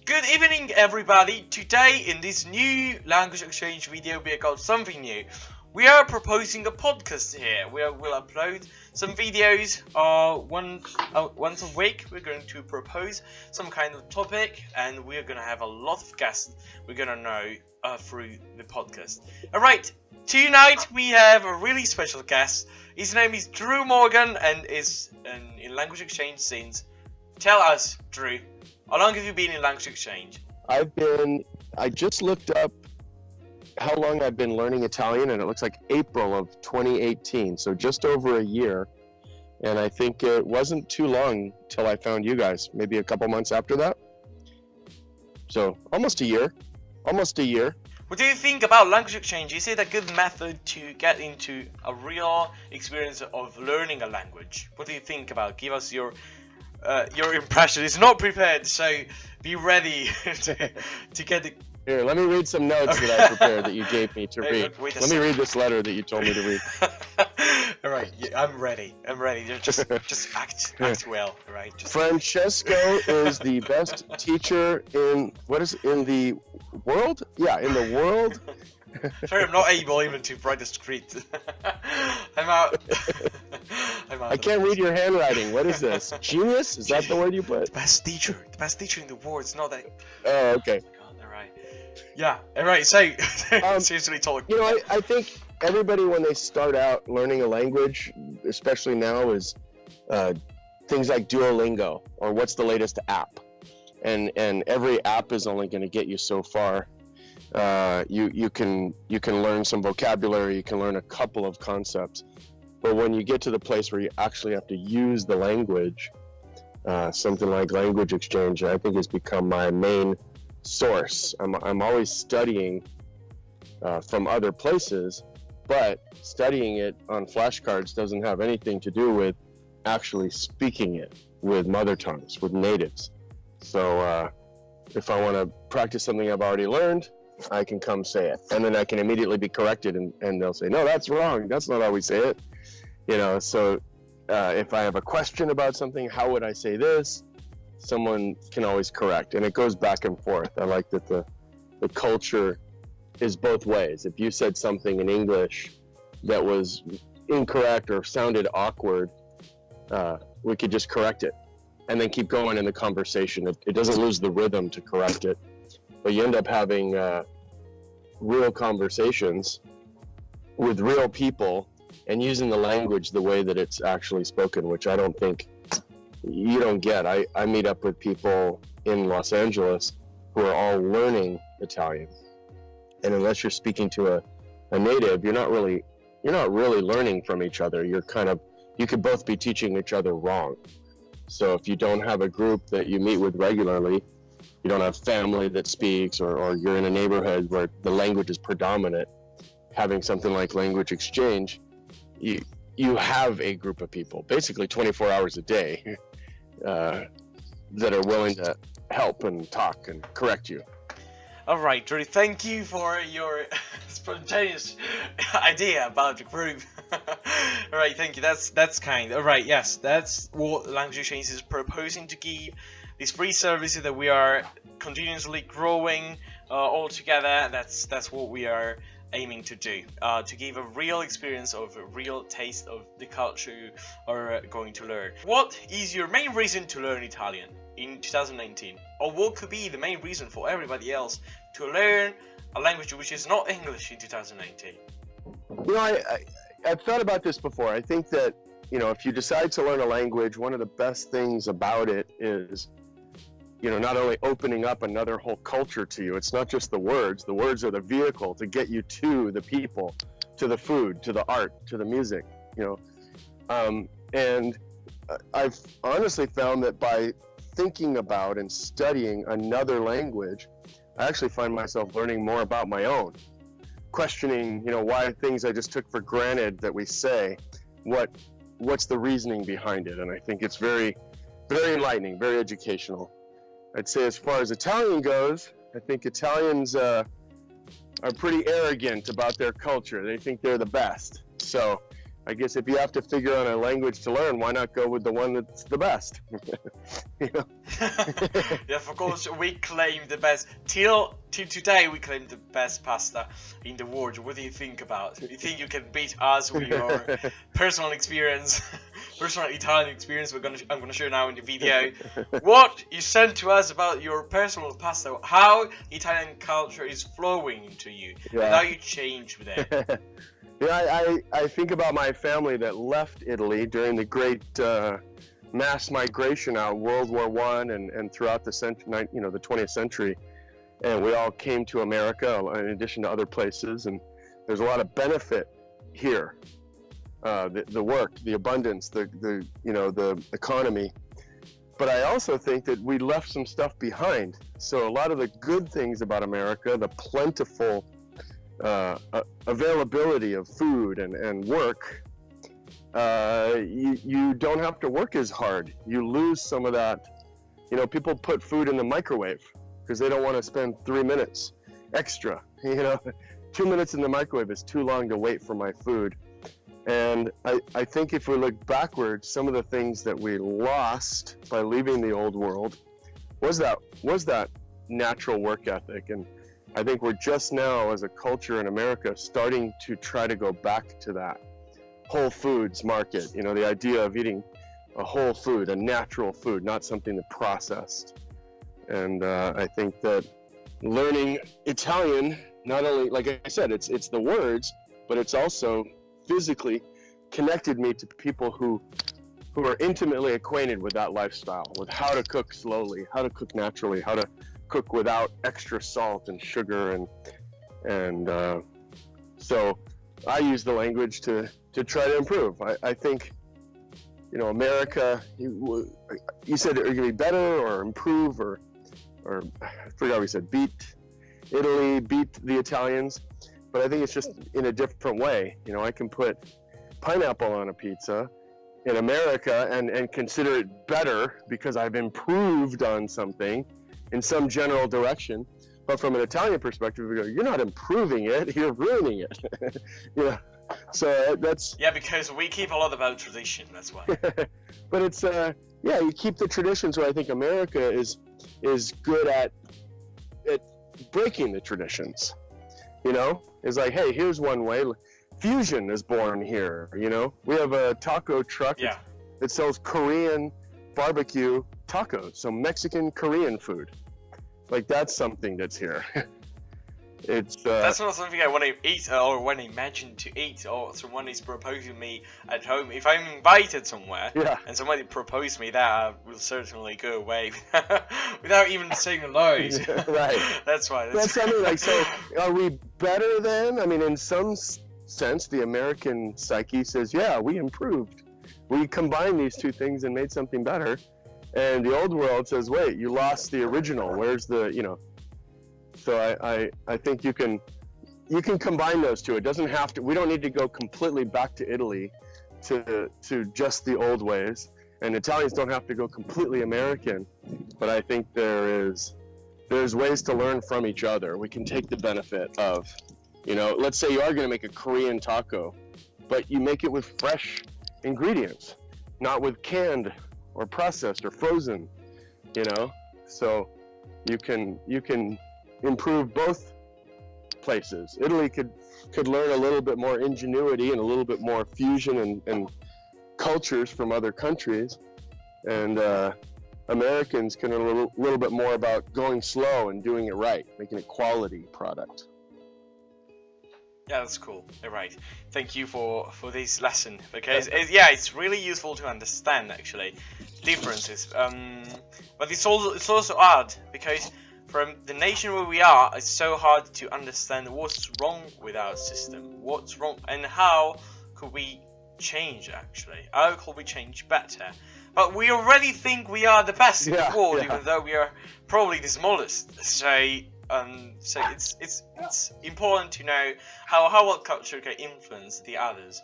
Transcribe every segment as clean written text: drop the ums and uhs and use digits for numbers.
Good evening, everybody. Today, in this new language exchange video, we got something new. We are proposing a podcast here. We'll upload some videos once a week. We're going to propose some kind of topic, and we're going to have a lot of guests we're going to know through the podcast. Alright, tonight we have a really special guest. His name is DruMorgan and is in language exchange since... Tell us, Drew, how long have you been in language exchange? I just looked up how long I've been learning Italian, and it looks like April of 2018, so just over a year. And I think it wasn't too long till I found you guys, maybe a couple months after that. So almost a year. What do you think about language exchange? Is it a good method to get into a real experience of learning a language? What do you think about? Give us your impression. It's not prepared, so be ready to get the... Here, let me read some notes that I prepared that you gave me to read. Let me read this letter that you told me to read. Alright, yeah, I'm ready. Just act well, alright? Francesco is the best teacher in the world? Yeah, in the world. Sorry, I'm not able even to write the script. I'm out. I can't read your handwriting. What is this? Genius? Is that the word you put? The best teacher in the world. It's not that. Oh, okay. Alright. Yeah, alright, so, seriously talk. You know, I think everybody, when they start out learning a language, especially now, is things like Duolingo, or what's the latest app. And every app is only going to get you so far. You can learn some vocabulary, you can learn a couple of concepts, but when you get to the place where you actually have to use the language, something like language exchange, I think, has become my main source. I'm always studying from other places, but studying it on flashcards doesn't have anything to do with actually speaking it with mother tongues, with natives. So if I want to practice something I've already learned, I can come say it, and then I can immediately be corrected, and they'll say, no, that's wrong, that's not how we say it. You know, so if I have a question about something, how would I say this, someone can always correct, and it goes back and forth. I like that the culture is both ways. If you said something in English that was incorrect or sounded awkward, we could just correct it and then keep going in the conversation. It doesn't lose the rhythm to correct it. But you end up having real conversations with real people and using the language the way that it's actually spoken, which I don't think you don't get. I meet up with people in Los Angeles who are all learning Italian. And unless you're speaking to a native, you're not really learning from each other. You could both be teaching each other wrong. So if you don't have a group that you meet with regularly, you don't have family that speaks, or you're in a neighborhood where the language is predominant, having something like language exchange, you have a group of people, basically 24 hours a day, that are willing to help and talk and correct you. Alright, Drew, thank you for your spontaneous idea about the group. Alright, thank you, that's kind. Alright, yes, that's what language exchange is proposing to give. These free services that we are continuously growing all together, that's what we are aiming to do, to give a real experience of a real taste of the culture you are going to learn. What is your main reason to learn Italian in 2019? Or what could be the main reason for everybody else to learn a language which is not English in 2019? You know, I've thought about this before. I think that, you know, if you decide to learn a language, one of the best things about it is, you know, not only opening up another whole culture to you. It's not just the words. The words are the vehicle to get you to the people, to the food, to the art, to the music, you know. And I've honestly found that by thinking about and studying another language, I actually find myself learning more about my own, questioning, you know, why things I just took for granted that we say, what's the reasoning behind it. And I think it's very, very enlightening, very educational. I'd say as far as Italian goes, I think Italians are pretty arrogant about their culture. They think they're the best. So I guess if you have to figure out a language to learn, why not go with the one that's the best? You know? Yeah, of course, we claim the best. Till today, we claim the best pasta in the world. What do you think about? Do you think you can beat us with your personal experience, personal Italian experience? I'm gonna show now in the video what you sent to us about your personal pasta, how Italian culture is flowing into you, and how you change with it. Yeah, I think about my family that left Italy during the great mass migration out, World War I, and throughout the century, you know, the 20th century, and we all came to America in addition to other places, and there's a lot of benefit here, the work, the abundance, the you know, the economy. But I also think that we left some stuff behind. So a lot of the good things about America, the plentiful availability of food and work, you don't have to work as hard. You lose some of that. You know, people put food in the microwave because they don't want to spend 3 minutes extra. You know, 2 minutes in the microwave is too long to wait for my food. And I think if we look backwards, some of the things that we lost by leaving the old world was that natural work ethic. And I think we're just now, as a culture in America, starting to try to go back to that whole foods market. You know, the idea of eating a whole food, a natural food, not something that's processed. And I think that learning Italian, not only, like I said, it's the words, but it's also physically connected me to people who are intimately acquainted with that lifestyle, with how to cook slowly, how to cook naturally, how to cook without extra salt and sugar, and so I use the language to try to improve. I think, you know, America, you said, are you gonna be better or improve or I forgot what we said, beat Italy, beat the Italians, but I think it's just in a different way. You know, I can put pineapple on a pizza in America and consider it better because I've improved on something in some general direction. But from an Italian perspective, we go, you're not improving it, you're ruining it. Yeah. So that's... Yeah, because we keep a lot about tradition, that's why. But it's, yeah, you keep the traditions, where I think America is good at breaking the traditions. You know? It's like, hey, here's one way. Fusion is born here, you know? We have a taco truck that sells Korean barbecue tacos, so Mexican Korean food. Like, that's something that's here. It's that's not something I want to eat or want to imagine to eat, or someone is proposing me at home. If I'm invited somewhere and somebody proposed me that, I will certainly go away without even saying hello. Right. That's why. That's something like, so are we better then? I mean, in some sense, the American psyche says, yeah, we improved. We combined these two things and made something better. And the old world says, wait, you lost the original. Where's the, you know? So I think you can combine those two. It doesn't have to, we don't need to go completely back to Italy to just the old ways. And Italians don't have to go completely American. But I think there's ways to learn from each other. We can take the benefit of, you know, let's say you are going to make a Korean taco, but you make it with fresh ingredients, not with canned or processed or frozen, you know? So you can improve both places. Italy could learn a little bit more ingenuity and a little bit more fusion and cultures from other countries, and Americans can learn a little bit more about going slow and doing it right, making a quality product. Yeah, that's cool. All right. Thank you for this lesson, because it's really useful to understand actually differences. But it's also hard because from the nation where we are, it's so hard to understand what's wrong with our system, what's wrong, and how could we change actually? How could we change better? But we already think we are the best in the world, even though we are probably the smallest. So it's important to know how one culture can influence the others.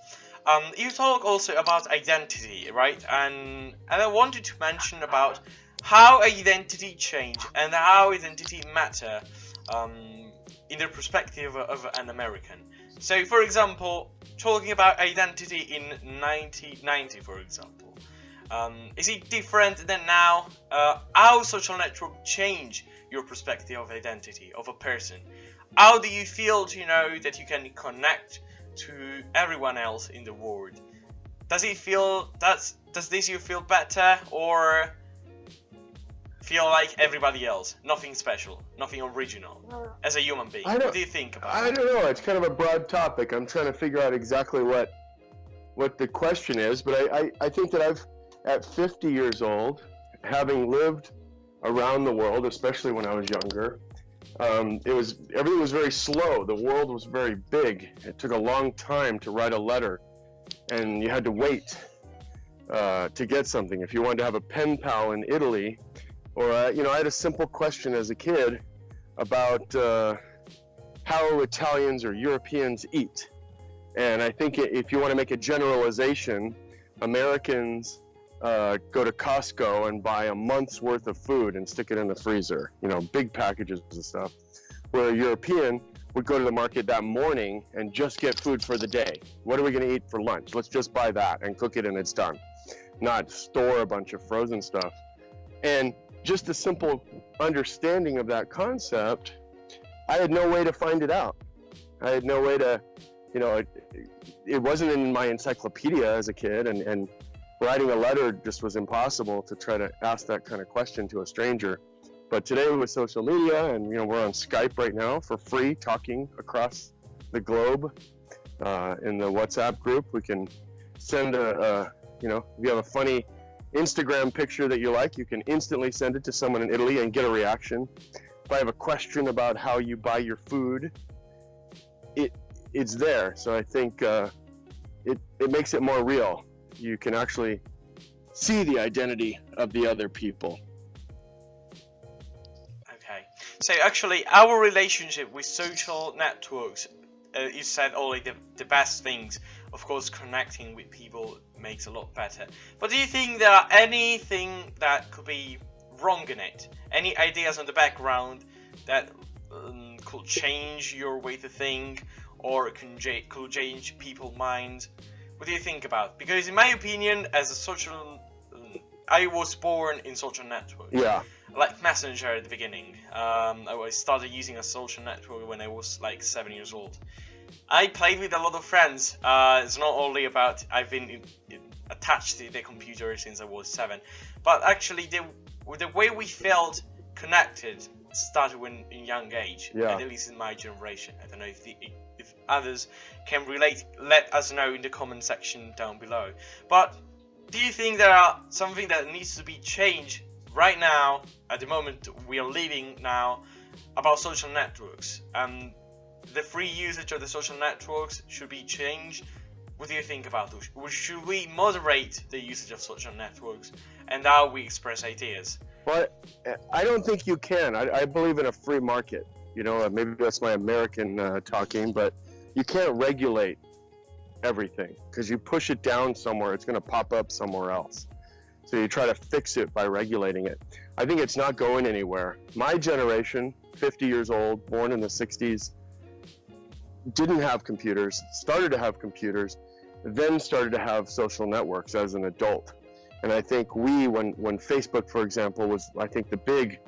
You talk also about identity, right? And I wanted to mention about how identity change and how identity matter in the perspective of an American. So, for example, talking about identity in 1990, for example. Is it different than now? How social network change your perspective of identity of a person? How do you feel to know that you can connect to everyone else in the world? Does this you feel better, or feel like everybody else, nothing special, nothing original as a human being? What do you think about it? I don't know. It's kind of a broad topic. I'm trying to figure out exactly what the question is, but I think that I've, at 50 years old, having lived around the world, especially when I was younger, everything was very slow. The world was very big. It took a long time to write a letter, and you had to wait to get something. If you wanted to have a pen pal in Italy, or I had a simple question as a kid about how Italians or Europeans eat. And I think if you want to make a generalization, Americans go to Costco and buy a month's worth of food and stick it in the freezer, big packages of stuff, where a European would go to the market that morning and just get food for the day. What are we going to eat for lunch? Let's just buy that and cook it and it's done. Not store a bunch of frozen stuff. And just a simple understanding of that concept, I had no way to find it out. I had no way to, it wasn't in my encyclopedia as a kid, and writing a letter just was impossible to try to ask that kind of question to a stranger. But today with social media, and we're on Skype right now for free, talking across the globe in the WhatsApp group. We can send if you have a funny Instagram picture that you like, you can instantly send it to someone in Italy and get a reaction. If I have a question about how you buy your food, it's there. So I think it makes it more real. You can actually see the identity of the other people. Okay, so actually our relationship with social networks, you said only the best things. Of course, connecting with people makes a lot better. But do you think there are anything that could be wrong in it? Any ideas on the background that could change your way to think, or could change people's minds? What do you think about? Because in my opinion, I was born in social networks. Yeah. Like Messenger at the beginning. I started using a social network when I was like 7 years old. I played with a lot of friends. It's not only about I've been attached to the computer since I was 7, but actually the way we felt connected started when in young age. Yeah. At least in my generation. I don't know if others can relate. Let us know in the comment section down below. But do you think there are something that needs to be changed right now, at the moment we are living now, about social networks? The free usage of the social networks should be changed. What do you think about this? Should we moderate the usage of social networks and how we express ideas? Well, I don't think you can. I believe in a free market. Maybe that's my American talking, but you can't regulate everything, because you push it down somewhere, it's going to pop up somewhere else. So you try to fix it by regulating it. I think it's not going anywhere. My generation, 50 years old, born in the 60s, didn't have computers, started to have computers, then started to have social networks as an adult. And I think when Facebook, for example, was, I think, the big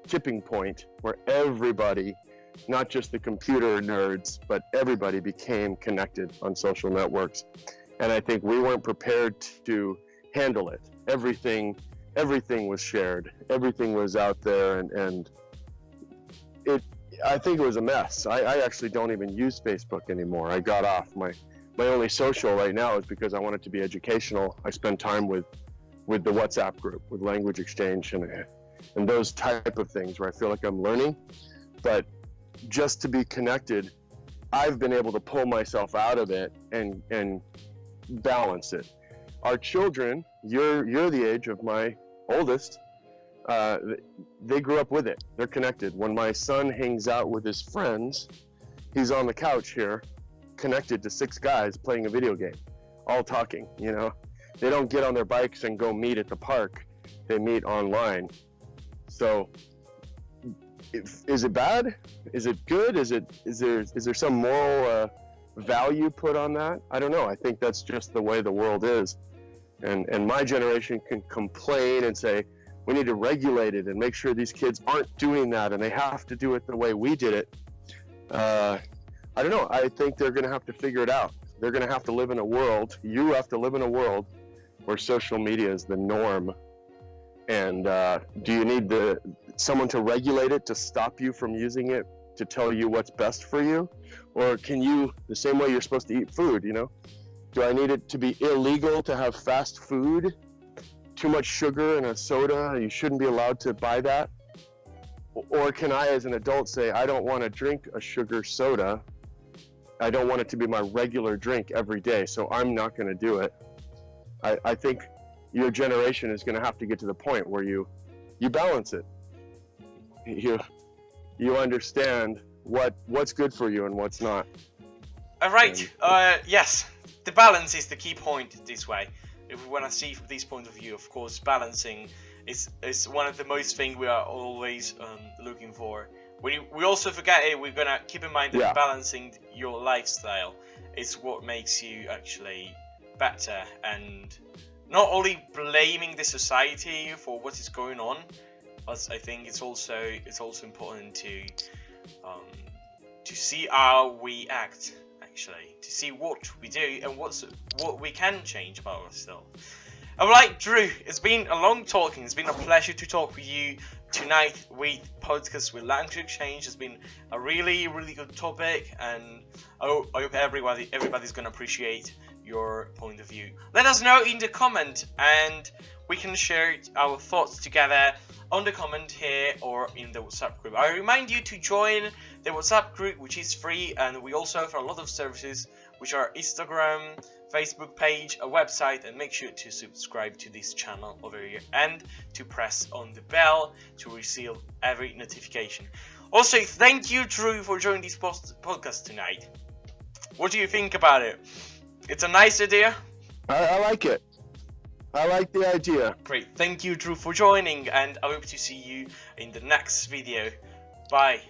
tipping point where everybody, not just the computer nerds, but everybody became connected on social networks. And I think we weren't prepared to handle it. Everything was shared. Everything was out there, and I think it was a mess. I actually don't even use Facebook anymore. I got off. My only social right now is because I want it to be educational. I spend time with the WhatsApp group, with language exchange and those type of things where I feel like I'm learning. But just to be connected, I've been able to pull myself out of it and balance it. Our children, you're the age of my oldest, they grew up with it. They're connected. When my son hangs out with his friends, he's on the couch here, connected to 6 guys playing a video game, all talking. They don't get on their bikes and go meet at the park. They meet online. So is it bad? Is it good? Is there some moral value put on that. I don't know. I think that's just the way the world is. And my generation can complain and say, we need to regulate it and make sure these kids aren't doing that and they have to do it the way we did it. I don't know. I think they're going to have to figure it out. They're going to have to live in a world. You have to live in a world where social media is the norm. And do you need someone to regulate it, to stop you from using it, to tell you what's best for you? Or can you, the same way you're supposed to eat food, you know? Do I need it to be illegal to have fast food? Too much sugar in a soda, you shouldn't be allowed to buy that? Or can I, as an adult, say, I don't want to drink a sugar soda. I don't want it to be my regular drink every day, so I'm not going to do it. I think your generation is going to have to get to the point where you balance it. You understand what's good for you and what's not. Right. Yes, the balance is the key point this way. If we want to see from this point of view, of course, balancing is one of the most things we are always looking for. We also forget it. We're gonna keep in mind that balancing your lifestyle is what makes you actually better, and not only blaming the society for what is going on, but I think it's also important to see how we act, actually, to see what we do and what we can change about ourselves. Alright, Drew, it's been a long talking. It's been a pleasure to talk with you tonight with podcast with language exchange. It's been a really, really good topic, and I hope everybody's gonna appreciate your point of view. Let us know in the comment, and we can share our thoughts together on the comment here or in the WhatsApp group. I remind you to join the WhatsApp group, which is free, and we also offer a lot of services, which are Instagram, Facebook page, a website, and make sure to subscribe to this channel over here and to press on the bell to receive every notification. Also, thank you, Drew, for joining this podcast tonight. What do you think about it? It's a nice idea. I like it. I like the idea. Great. Thank you, Drew, for joining, and I hope to see you in the next video. Bye.